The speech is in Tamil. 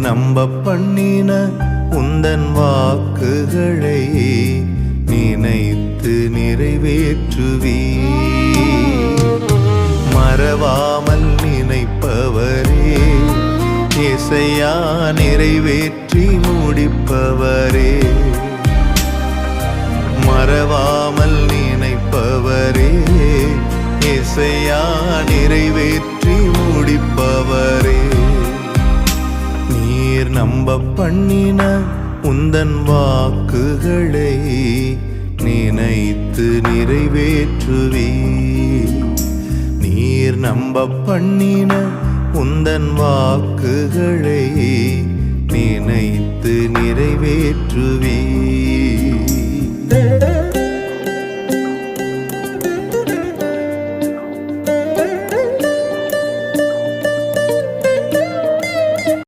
நம்ப பண்ணின உந்தன் வாக்குகளை நினைத்து நிறைவேற்றுவீர். மறவாமல் நினைப்பவரே, இசையா நிறைவேற்றி முடிப்பவரே. மறவாமல் நினைப்பவரே, இசையா நிறைவேற்றி முடிப்பவரே. நீர் நம்ப பண்ணின உந்தன் வாக்குகளை நினைத்து நிறைவேற்றுவீர். நீர் நம்ப பண்ணின உந்தன் வாக்குகளை நினைத்து நிறைவேற்றுவீர்.